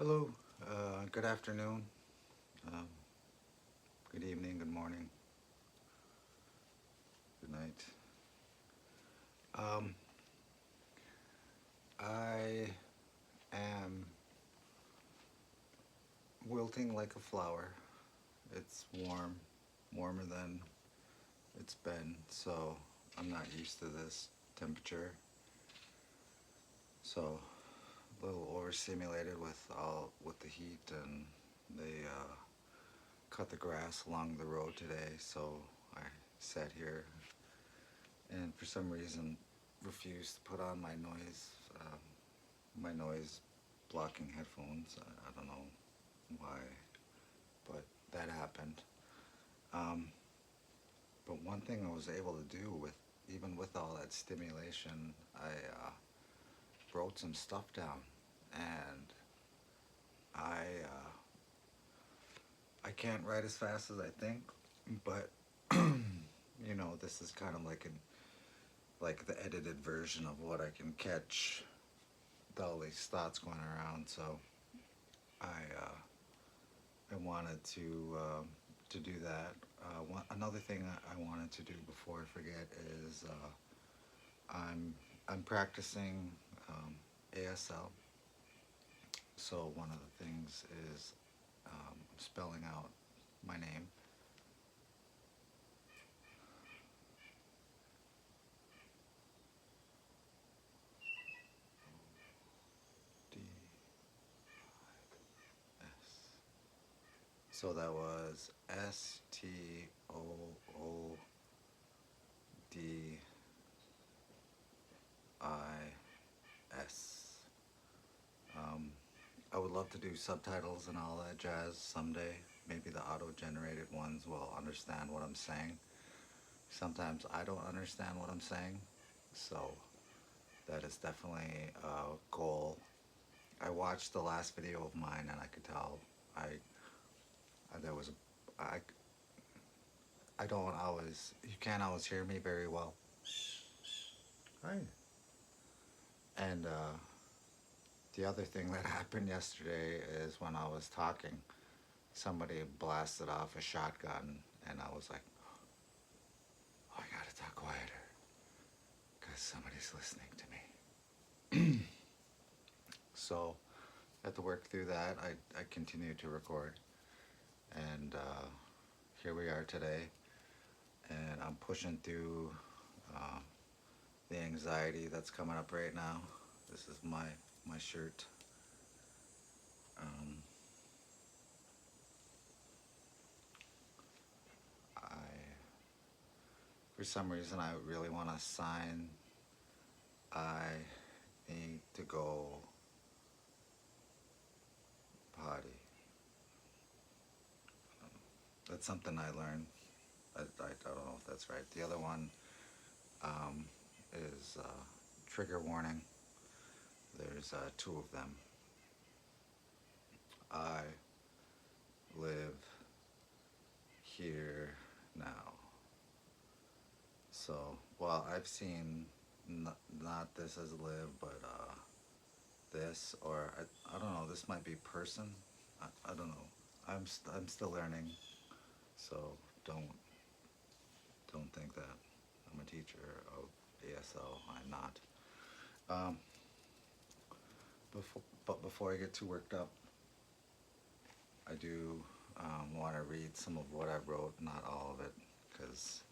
Hello, good afternoon, um, good evening, good morning, good night. Um, I am wilting like a flower. It's warm, warmer than it's been, so I'm not used to this temperature. So a little overstimulated with the heat, and they cut the grass along the road today. So I sat here and for some reason refused to put on my noise blocking headphones. I don't know why, but that happened. Um, but one thing I was able to do with even with all that stimulation, I wrote some stuff down, and I can't write as fast as I think, but this is kind of like the edited version of what I can catch all these thoughts going around. So I I wanted to do that. Another thing I wanted to do before I forget is I'm practicing ASL. So one of the things is spelling out my name. D S. So that was Stoodis. I would love to do subtitles and all that jazz someday. Maybe the auto-generated ones will understand what I'm saying. Sometimes I don't understand what I'm saying, so that is definitely a goal. I watched the last video of mine and I could tell there was a I don't always you can't always hear me very well. Hi. And the other thing that happened yesterday is when I was talking, somebody blasted off a shotgun, and I was like, oh, I gotta talk quieter because somebody's listening to me. So I had to work through that. I continued to record, and here we are today. And I'm pushing through uh, the anxiety that's coming up right now. This is my shirt. Um, I for some reason I really want to sign. I need to go potty. That's something I learned. I don't know if that's right. The other one um, is trigger warning. There's two of them. I live here now. So, well, I've seen not this as live, but this, or I don't know, this might be person. I don't know. I'm still learning, so don't don't think that I'm a teacher of ASL. I'm not. Um, but before I get too worked up, I do want to read some of what I wrote, not all of it, because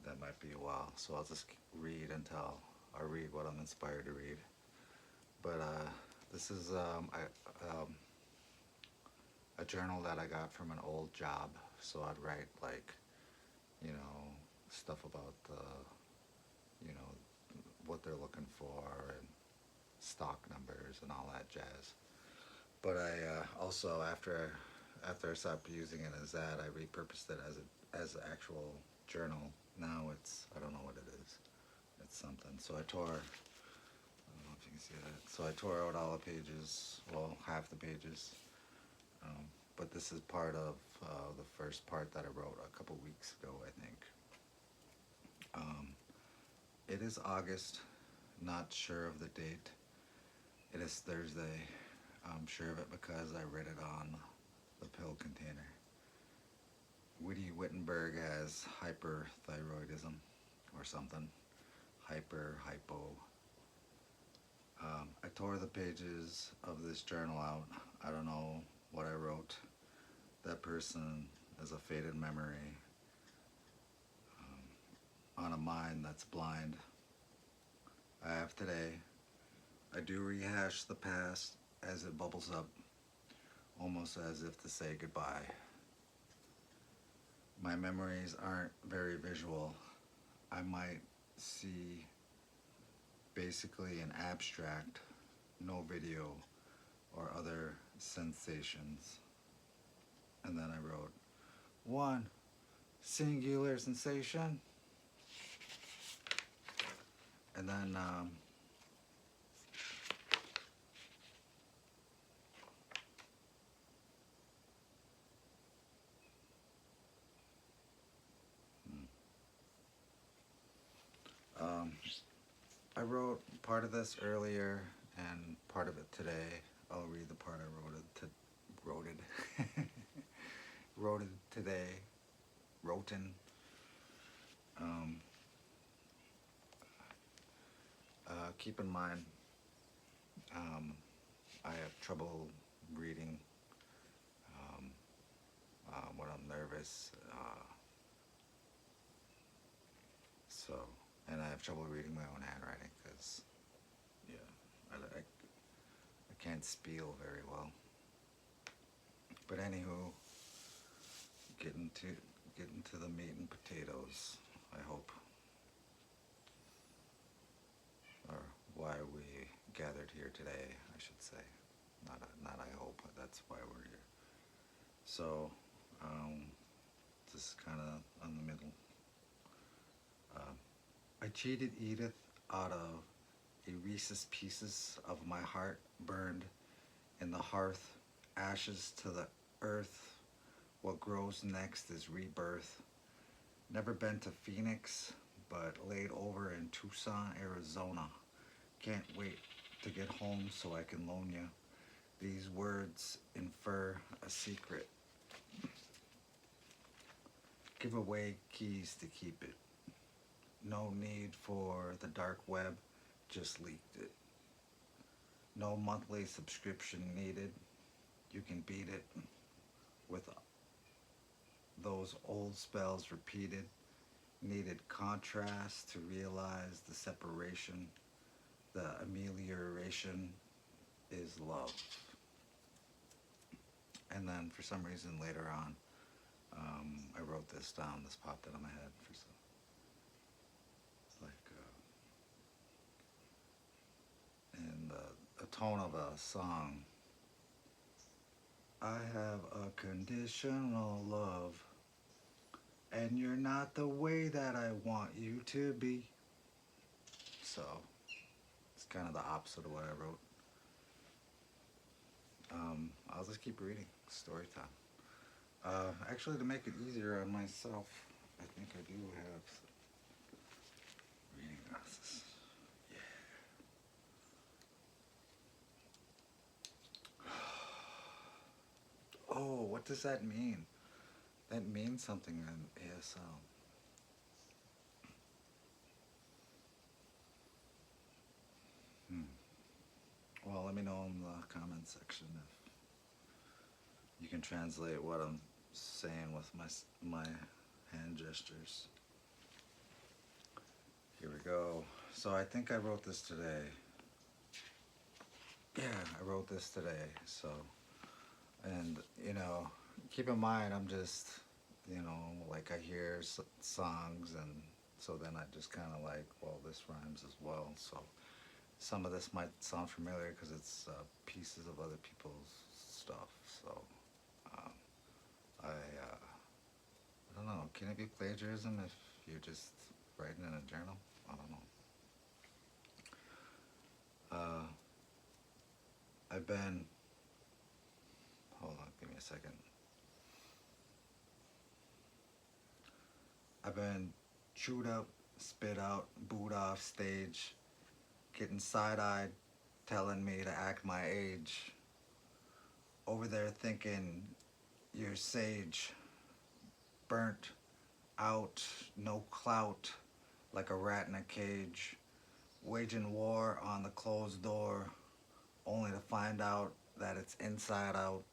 that might be a while. So I'll just read until I read what I'm inspired to read. But this is a journal that I got from an old job. So I'd write like, you know, stuff about you know, what they're looking for and stock numbers and all that jazz. But I also after I stopped using it as that, I repurposed it as an actual journal. Now it's I don't know what it is. It's something. So I tore. I don't know if you can see that. So I tore out all the pages. Well, half the pages. Um, but this is part of the first part that I wrote a couple weeks ago, I think. Um, it is August. Not sure of the date. It is Thursday. I'm sure of it because I read it on the pill container. Woody Wittenberg has hyperthyroidism or something. Hypo. I tore the pages of this journal out. I don't know what I wrote. That person has a faded memory on a mind that's blind. I have today. I do rehash the past as it bubbles up, almost as if to say goodbye. My memories aren't very visual. I might see basically an abstract, no video or other sensations. And then I wrote, one singular sensation. And then I wrote part of this earlier and part of it today. I'll read the part I wrote it today. Wroten. Keep in mind, I have trouble reading when I'm nervous. So, and I have trouble reading my own handwriting because, yeah, I can't spell very well. But anywho, getting to the meat and potatoes, I hope, or why we gathered here today, I should say. Not I hope, but that's why we're here. So, this is kind of on the middle. I cheated Edith out of a Reese's Pieces of my heart burned in the hearth, ashes to the earth. What grows next is rebirth. Never been to Phoenix, but laid over in Tucson, Arizona. Can't wait to get home so I can loan you. These words infer a secret. Give away keys to keep it. No need for the dark web, just leaked it. No monthly subscription needed. You can beat it with those old spells repeated. Needed contrast to realize the separation. The amelioration is love. And then for some reason later on, I wrote this down. This popped into my head for some. In the tone of a song. I have a conditional love, and you're not the way that I want you to be. So, it's kind of the opposite of what I wrote. I'll just keep reading. Story time. Actually, to make it easier on myself, I think I do have reading glasses. Oh, what does that mean? That means something in ASL. Well, let me know in the comment section if you can translate what I'm saying with my hand gestures. Here we go. So I think I wrote this today. Yeah, I wrote this today. So, and keep in mind, I'm just, like I hear songs, and so then I just kind of like, well, this rhymes as well. So some of this might sound familiar because it's pieces of other people's stuff. So I don't know. Can it be plagiarism if you're just writing in a journal? I don't know. I've been. Hold on, give me a second. I've been chewed up, spit out, booed off stage, getting side-eyed, telling me to act my age. over there thinking you're sage, burnt out, no clout, like a rat in a cage, waging war on the closed door, only to find out that it's inside out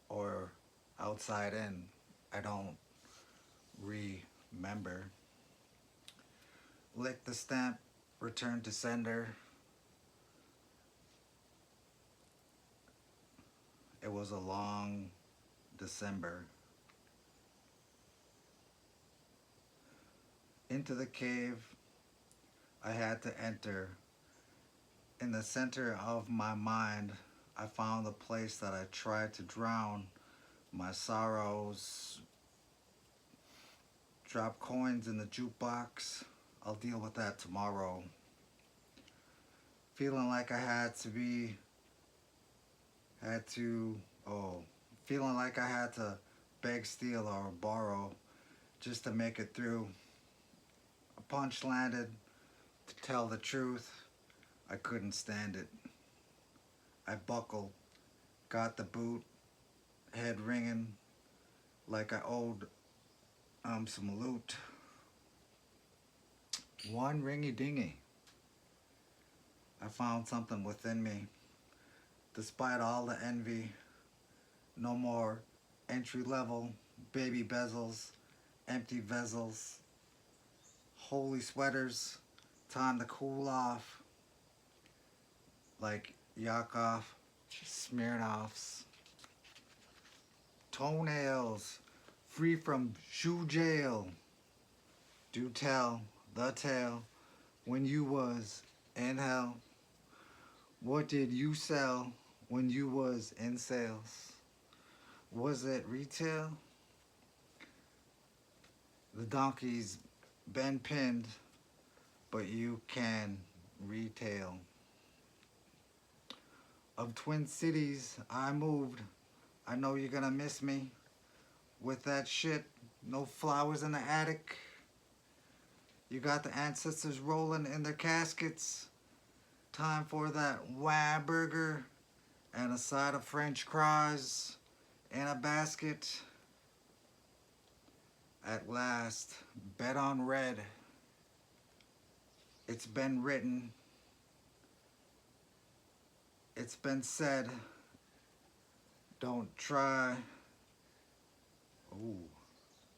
or outside in. I don't remember. Lick the stamp, return to sender. It was a long December. Into the cave I had to enter. In the center of my mind, I found the place that I tried to drown my sorrows. Drop coins in the jukebox. I'll deal with that tomorrow. Feeling like I feeling like I had to beg, steal, or borrow just to make it through. A punch landed. To tell the truth, I couldn't stand it. I buckled, got the boot, head ringing like I owed some loot. One ringy dingy. I found something within me. Despite all the envy, no more entry level, baby bezels, empty vessels, holy sweaters, time to cool off, like Yakov Smirnoff's. Toenails, free from shoe jail. Do tell the tale when you was in hell. What did you sell when you was in sales? Was it retail? The donkey's been pinned, but you can retail. Of Twin Cities, I moved. I know you're gonna miss me. With that shit, no flowers in the attic. You got the ancestors rolling in their caskets. Time for that wah burger and a side of French fries in a basket. At last, bet on red. It's been written. It's been said. Don't try. Ooh.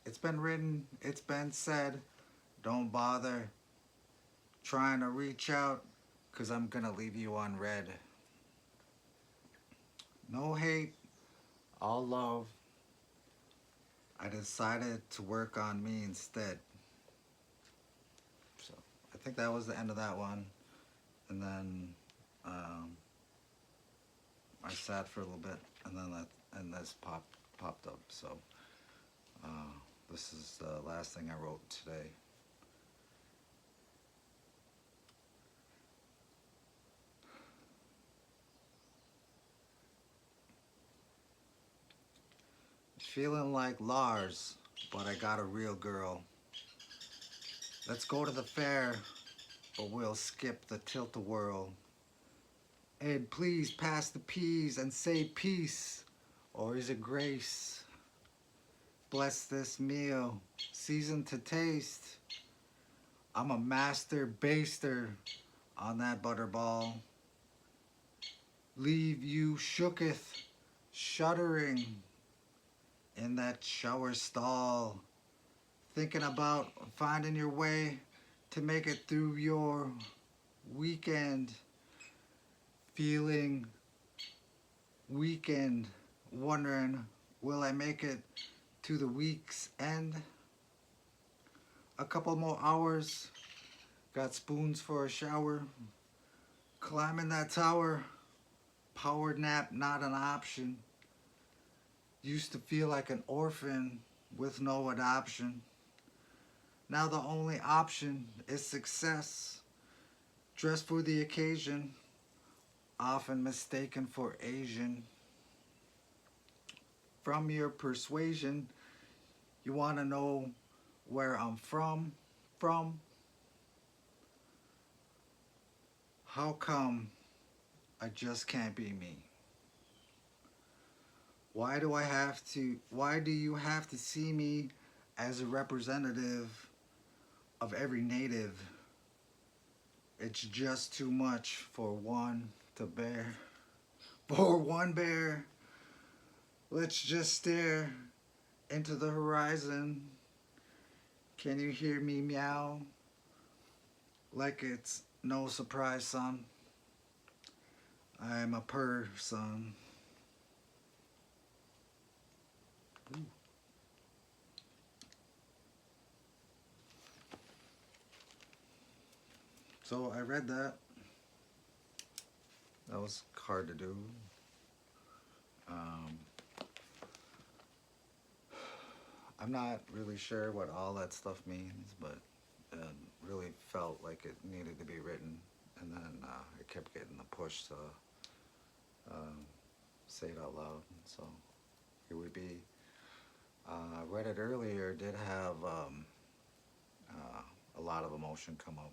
It's been written. It's been said. Don't bother trying to reach out, 'cause I'm gonna leave you on red. No hate, all love. I decided to work on me instead. So I think that was the end of that one. And then I sat for a little bit, and then this popped up. So this is the last thing I wrote today. Feeling like Lars, but I got a real girl. Let's go to the fair, but we'll skip the tilt-a-whirl. Ed, please pass the peas and say peace, or is it grace? Bless this meal, seasoned to taste. I'm a master baster on that butterball. Leave you shooketh, shuddering in that shower stall, thinking about finding your way to make it through your weekend, feeling weakened, wondering, will I make it to the week's end? A couple more hours, got spoons for a shower, climbing that tower, powered nap not an option. Used to feel like an orphan with no adoption. Now the only option is success. Dressed for the occasion, often mistaken for Asian. From your persuasion, you want to know where I'm from? How come I just can't be me? Why do you have to see me as a representative of every native? It's just too much for one to bear. For one bear, let's just stare into the horizon. Can you hear me meow? Like it's no surprise, son. I'm a person. So I read that. That was hard to do. Um, I'm not really sure what all that stuff means, but it really felt like it needed to be written. And then I kept getting the push to um, say it out loud. So here we be. I read it earlier, did have a lot of emotion come up.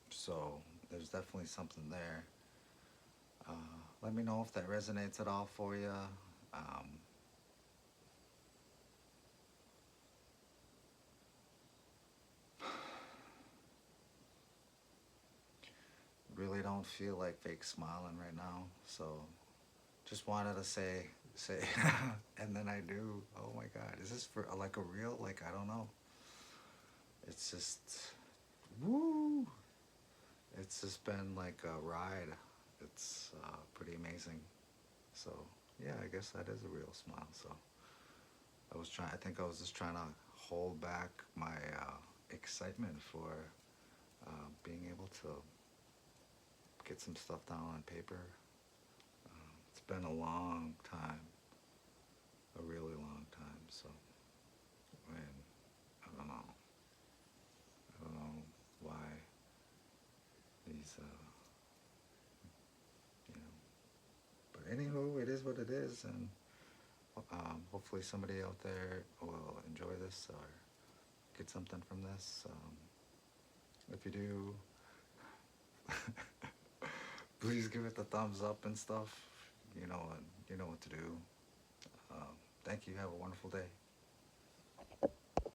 So there's definitely something there. Uh, Let me know if that resonates at all for you. Um, really don't feel like fake smiling right now, so just wanted to say, and then I do. Oh my God, is this for like a real? Like I don't know. It's just, woo. It's just been like a ride. It's pretty amazing. So yeah, I guess that is a real smile. So I was trying. I think I was just trying to hold back my excitement for being able to get some stuff down on paper. It's been a long time, a really long time. So, and I don't know. I don't know why these, you know. But anywho, it is what it is, and hopefully somebody out there will enjoy this or get something from this. If you do, please give it the thumbs up and stuff. You know what to do. Thank you. Have a wonderful day.